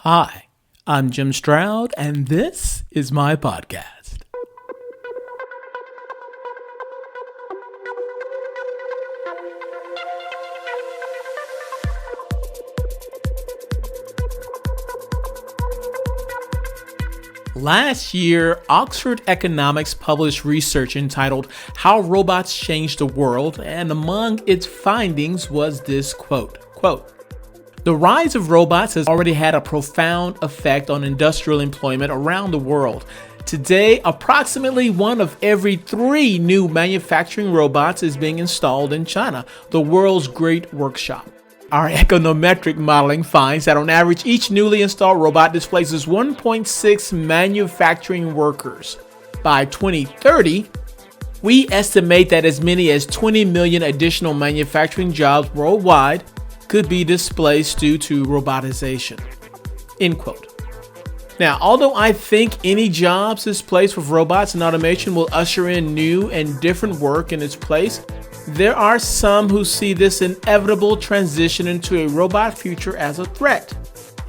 Hi, I'm Jim Stroud, and this is my podcast. Last year, Oxford Economics published research entitled How Robots Change the World, and among its findings was this quote, "The rise of robots has already had a profound effect on industrial employment around the world. Today, approximately 1 of every 3 new manufacturing robots is being installed in China, the world's great workshop. Our econometric modeling finds that on average, each newly installed robot displaces 1.6 manufacturing workers. By 2030, we estimate that as many as 20 million additional manufacturing jobs worldwide could be displaced due to robotization." End quote. Now, although I think any jobs displaced with robots and automation will usher in new and different work in its place, there are some who see this inevitable transition into a robot future as a threat.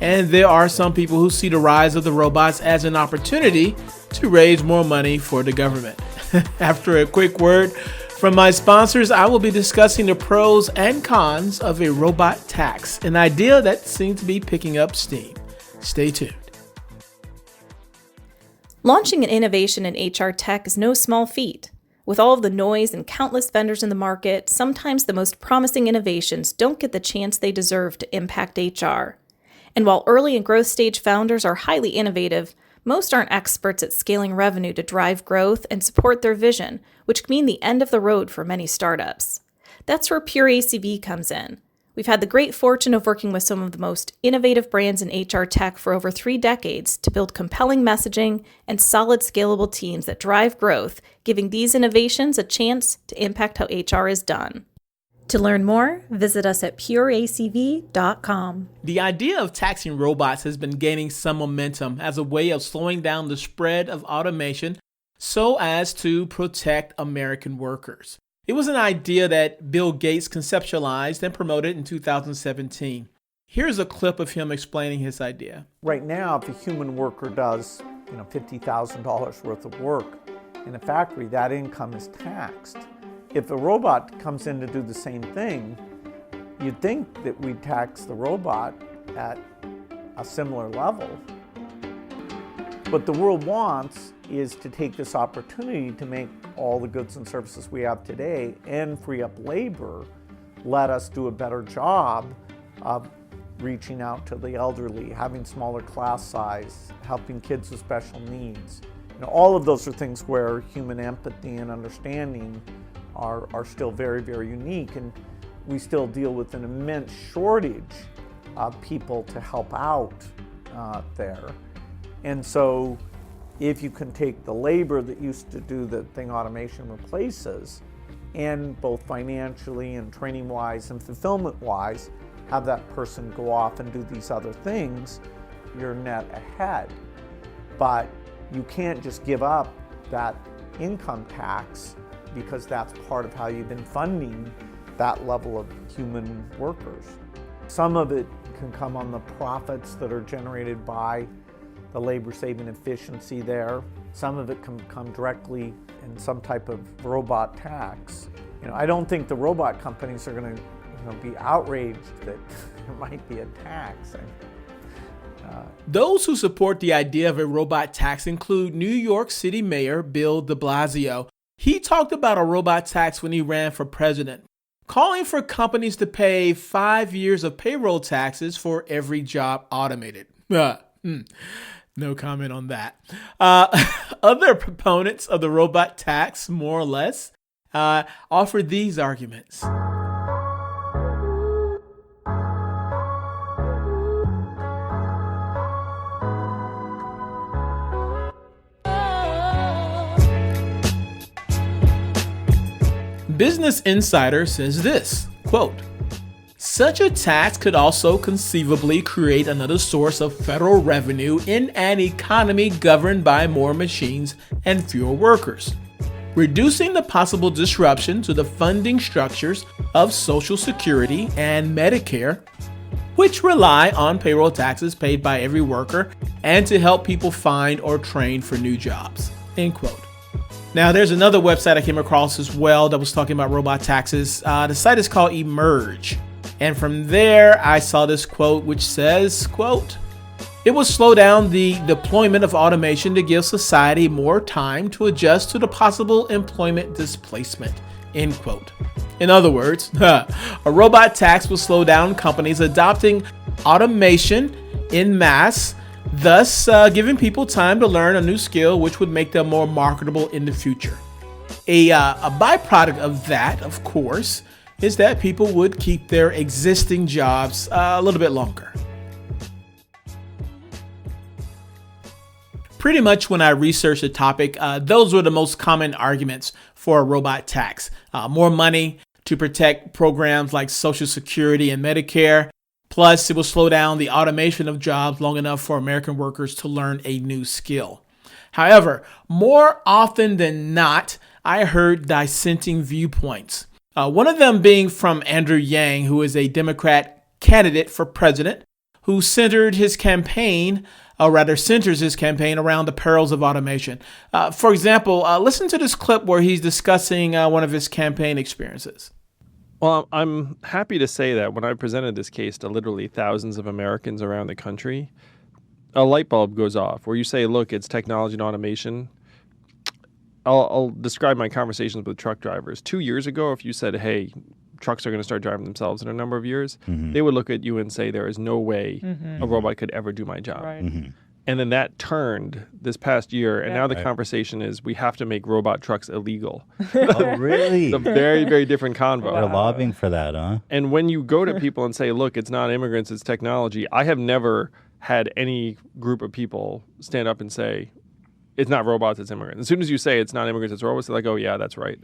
And there are some people who see the rise of the robots as an opportunity to raise more money for the government. After a quick word from my sponsors, I will be discussing the pros and cons of a robot tax, an idea that seems to be picking up steam. Stay tuned. Launching an innovation in HR tech is no small feat. With all of the noise and countless vendors in the market, sometimes the most promising innovations don't get the chance they deserve to impact HR. And while early and growth stage founders are highly innovative, most aren't experts at scaling revenue to drive growth and support their vision, which can mean the end of the road for many startups. That's where Pure ACV comes in. We've had the great fortune of working with some of the most innovative brands in HR tech for over 3 decades to build compelling messaging and solid scalable teams that drive growth, giving these innovations a chance to impact how HR is done. To learn more, visit us at pureacv.com. The idea of taxing robots has been gaining some momentum as a way of slowing down the spread of automation so as to protect American workers. It was an idea that Bill Gates conceptualized and promoted in 2017. Here's a clip of him explaining his idea. Right now, if a human worker does $50,000 worth of work in a factory, that income is taxed. If a robot comes in to do the same thing, you'd think that we'd tax the robot at a similar level. What the world wants is to take this opportunity to make all the goods and services we have today and free up labor, let us do a better job of reaching out to the elderly, having smaller class size, helping kids with special needs. All of those are things where human empathy and understanding are still very, very unique, and we still deal with an immense shortage of people to help out there. And so if you can take the labor that used to do the thing automation replaces, and both financially and training-wise and fulfillment-wise, have that person go off and do these other things, you're net ahead. But you can't just give up that income tax because that's part of how you've been funding that level of human workers. Some of it can come on the profits that are generated by the labor-saving efficiency there. Some of it can come directly in some type of robot tax. I don't think the robot companies are going to be outraged that there might be a tax. Those who support the idea of a robot tax include New York City Mayor Bill de Blasio. He talked about a robot tax when he ran for president, calling for companies to pay 5 years of payroll taxes for every job automated. No comment on that. Other proponents of the robot tax, more or less, offer these arguments. Business Insider says this, quote, "Such a tax could also conceivably create another source of federal revenue in an economy governed by more machines and fewer workers, reducing the possible disruption to the funding structures of Social Security and Medicare which rely on payroll taxes paid by every worker and to help people find or train for new jobs, end quote. Now, there's another website I came across as well that was talking about robot taxes. The site is called Emerge. And from there, I saw this quote which says, quote, "It will slow down the deployment of automation to give society more time to adjust to the possible employment displacement," end quote. In other words, a robot tax will slow down companies adopting automation en masse, thus giving people time to learn a new skill which would make them more marketable in the future. A byproduct of that, of course, is that people would keep their existing jobs a little bit longer. Pretty much when I researched the topic, those were the most common arguments for a robot tax. More money to protect programs like Social Security and Medicare. Plus, it will slow down the automation of jobs long enough for American workers to learn a new skill. However, more often than not, I heard dissenting viewpoints. One of them being from Andrew Yang, who is a Democrat candidate for president, who centers his campaign around the perils of automation. For example, listen to this clip where he's discussing one of his campaign experiences. Well, I'm happy to say that when I presented this case to literally thousands of Americans around the country, a light bulb goes off where you say, look, it's technology and automation. I'll describe my conversations with truck drivers. 2 years ago, if you said, hey, trucks are going to start driving themselves in a number of years, they would look at you and say, there is no way a robot could ever do my job. Right. And then that turned this past year, and now the conversation is we have to make robot trucks illegal. Oh, really? It's a very, very different convo. They're lobbying for that, huh? And when you go to people and say, look, it's not immigrants, it's technology, I have never had any group of people stand up and say, it's not robots, it's immigrants. As soon as you say it's not immigrants, it's robots, they're like, oh, yeah, that's right.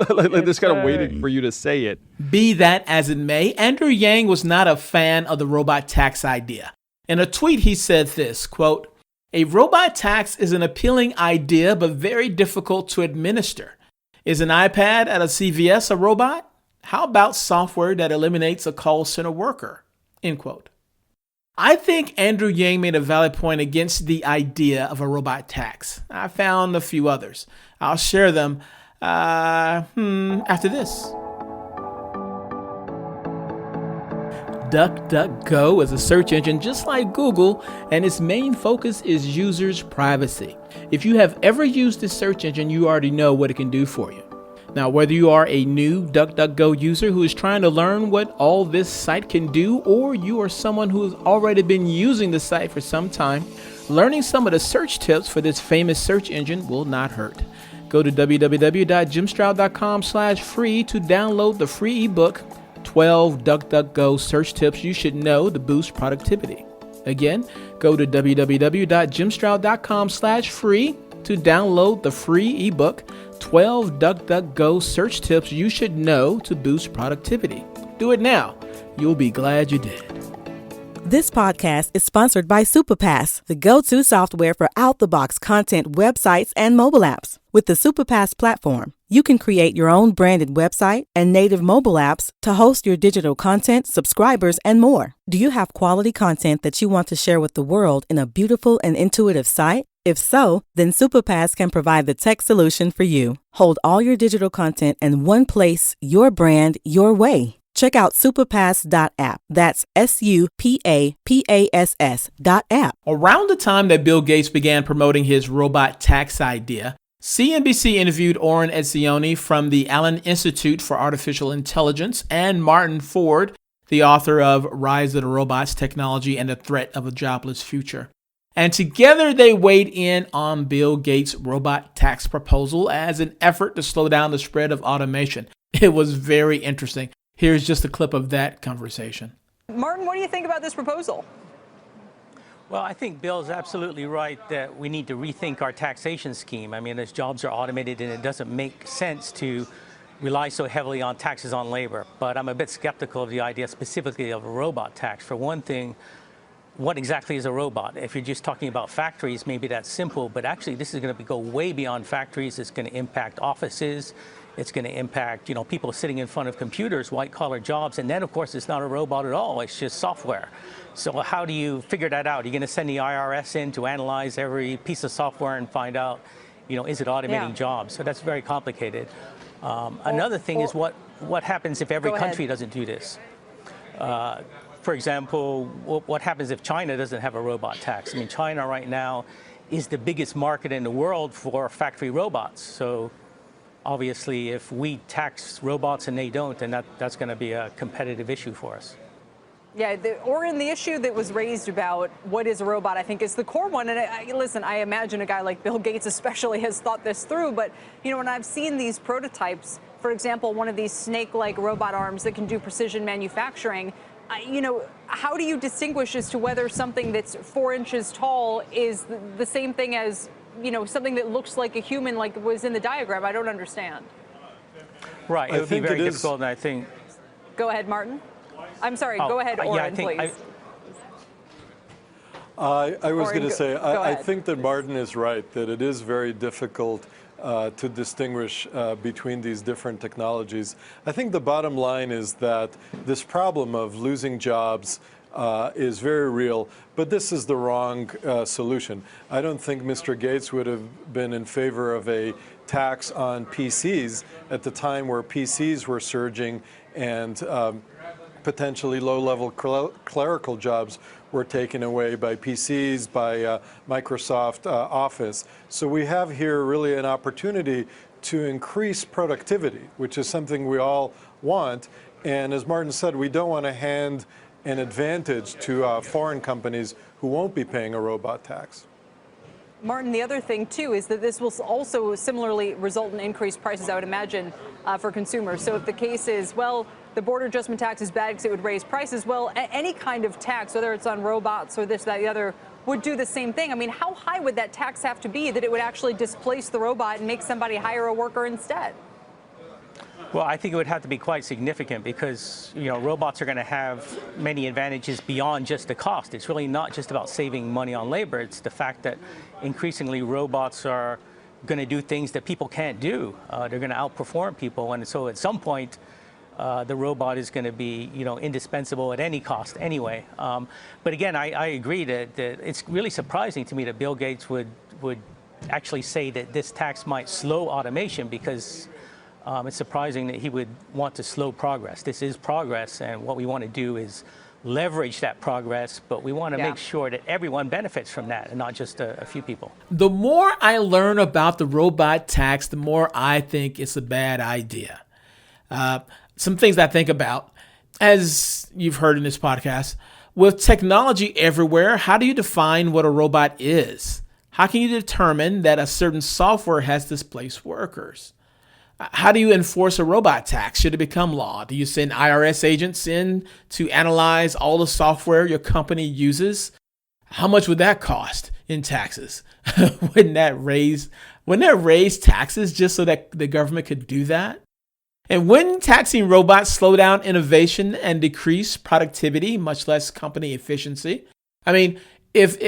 They're just kind of waiting for you to say it. Be that as it may, Andrew Yang was not a fan of the robot tax idea. In a tweet, he said this, quote, "A robot tax is an appealing idea, but very difficult to administer. Is an iPad at a CVS a robot? How about software that eliminates a call center worker?" End quote. I think Andrew Yang made a valid point against the idea of a robot tax. I found a few others. I'll share them after this. DuckDuckGo is a search engine just like Google, and its main focus is users' privacy. If you have ever used this search engine, you already know what it can do for you. Now, whether you are a new DuckDuckGo user who is trying to learn what all this site can do, or you are someone who has already been using the site for some time, learning some of the search tips for this famous search engine will not hurt. Go to www.jimstroud.com/free to download the free ebook, 12 DuckDuckGo Search Tips You Should Know to Boost Productivity. Again, go to www.jimstroud.com/free to download the free ebook, 12 DuckDuckGo Search Tips You Should Know to Boost Productivity. Do it now. You'll be glad you did. This podcast is sponsored by Superpass, the go-to software for out-the-box content websites and mobile apps. With the Superpass platform, you can create your own branded website and native mobile apps to host your digital content, subscribers, and more. Do you have quality content that you want to share with the world in a beautiful and intuitive site? If so, then Superpass can provide the tech solution for you. Hold all your digital content in one place, your brand, your way. Check out superpass.app. That's SUPAPASS.app. Around the time that Bill Gates began promoting his robot tax idea, CNBC interviewed Oren Etzioni from the Allen Institute for Artificial Intelligence and Martin Ford, the author of Rise of the Robots, Technology and the Threat of a Jobless Future. And together they weighed in on Bill Gates' robot tax proposal as an effort to slow down the spread of automation. It was very interesting. Here's just a clip of that conversation. Martin, what do you think about this proposal? Well, I think Bill is absolutely right that we need to rethink our taxation scheme. I mean, as jobs are automated and it doesn't make sense to rely so heavily on taxes on labor. But I'm a bit skeptical of the idea specifically of a robot tax. For one thing, what exactly is a robot? If you're just talking about factories, maybe that's simple, but actually this is going to go way beyond factories. It's going to impact offices. It's going to impact, people sitting in front of computers, white-collar jobs, and then, of course, it's not a robot at all. It's just software. So how do you figure that out? Are you going to send the IRS in to analyze every piece of software and find out, is it automating jobs? So that's very complicated. Another thing is what happens if every country doesn't do this? For example, what happens if China doesn't have a robot tax? I mean, China right now is the biggest market in the world for factory robots. So obviously, if we tax robots and they don't, then that's going to be a competitive issue for us. Yeah, the issue that was raised about what is a robot, I think, is the core one. And listen, I imagine a guy like Bill Gates especially has thought this through. But, when I've seen these prototypes, for example, one of these snake-like robot arms that can do precision manufacturing, how do you distinguish as to whether something that's 4 inches tall is the same thing as, something that looks like a human, like was in the diagram? I don't understand. Right, it would be very difficult, and I think. Go ahead, Martin. I'm sorry, go ahead, Oren, please. I was going to say, I ahead. think that Martin is right, that it is very difficult to distinguish between these different technologies. I think the bottom line is that this problem of losing jobs is very real, but this is the wrong solution. I don't think Mr. Gates would have been in favor of a tax on PCs at the time where PCs were surging and potentially low-level clerical jobs were taken away by PCs, by Microsoft Office. So we have here really an opportunity to increase productivity, which is something we all want. And as Martin said, we don't want to hand an advantage to foreign companies who won't be paying a robot tax. Martin, the other thing, too, is that this will also similarly result in increased prices, I would imagine, for consumers. So if the case is, well, the border adjustment tax is bad because it would raise prices, well, any kind of tax, whether it's on robots or this, that, the other, would do the same thing. I mean, how high would that tax have to be that it would actually displace the robot and make somebody hire a worker instead? Well, I think it would have to be quite significant because, robots are going to have many advantages beyond just the cost. It's really not just about saving money on labor. It's the fact that increasingly robots are going to do things that people can't do. They're going to outperform people. And so at some point, the robot is going to be, indispensable at any cost anyway. But again, I agree that it's really surprising to me that Bill Gates would actually say that this tax might slow automation because it's surprising that he would want to slow progress. This is progress, and what we want to do is leverage that progress, but we want to make sure that everyone benefits from that and not just a few people. The more I learn about the robot tax, the more I think it's a bad idea. Some things I think about, as you've heard in this podcast, with technology everywhere, how do you define what a robot is? How can you determine that a certain software has displaced workers? How do you enforce a robot tax? Should it become law? Do you send IRS agents in to analyze all the software your company uses? How much would that cost in taxes? Wouldn't that raise taxes just so that the government could do that? And wouldn't taxing robots slow down innovation and decrease productivity, much less company efficiency? I mean, if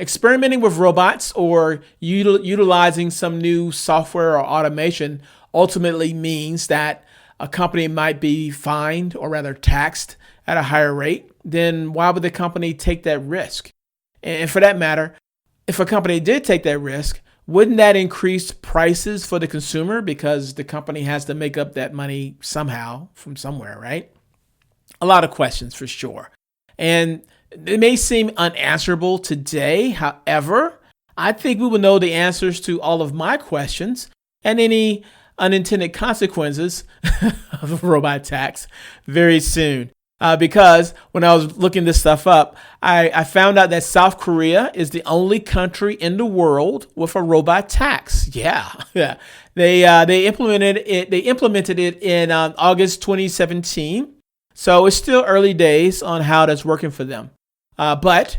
experimenting with robots or utilizing some new software or automation ultimately means that a company might be fined or rather taxed at a higher rate, then why would the company take that risk? And for that matter, if a company did take that risk, wouldn't that increase prices for the consumer because the company has to make up that money somehow from somewhere, right? A lot of questions for sure. And it may seem unanswerable today. However, I think we will know the answers to all of my questions and any unintended consequences of a robot tax very soon. Because when I was looking this stuff up, I found out that South Korea is the only country in the world with a robot tax. Yeah. They implemented it in August 2017. So it's still early days on how that's working for them. But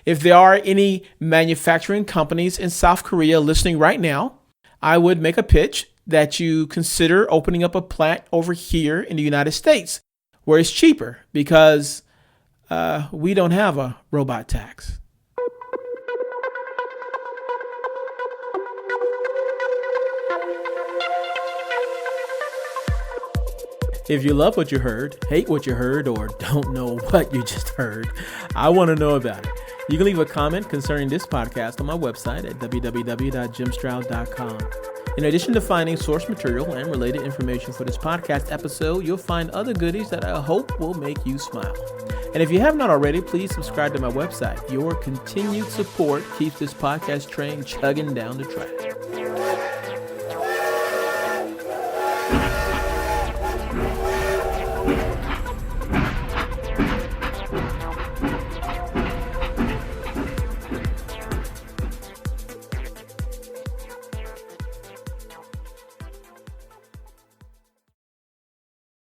if there are any manufacturing companies in South Korea listening right now, I would make a pitch that you consider opening up a plant over here in the United States where it's cheaper because we don't have a robot tax. If you love what you heard, hate what you heard, or don't know what you just heard, I want to know about it. You can leave a comment concerning this podcast on my website at www.jimstroud.com. In addition to finding source material and related information for this podcast episode, you'll find other goodies that I hope will make you smile. And if you have not already, please subscribe to my website. Your continued support keeps this podcast train chugging down the track.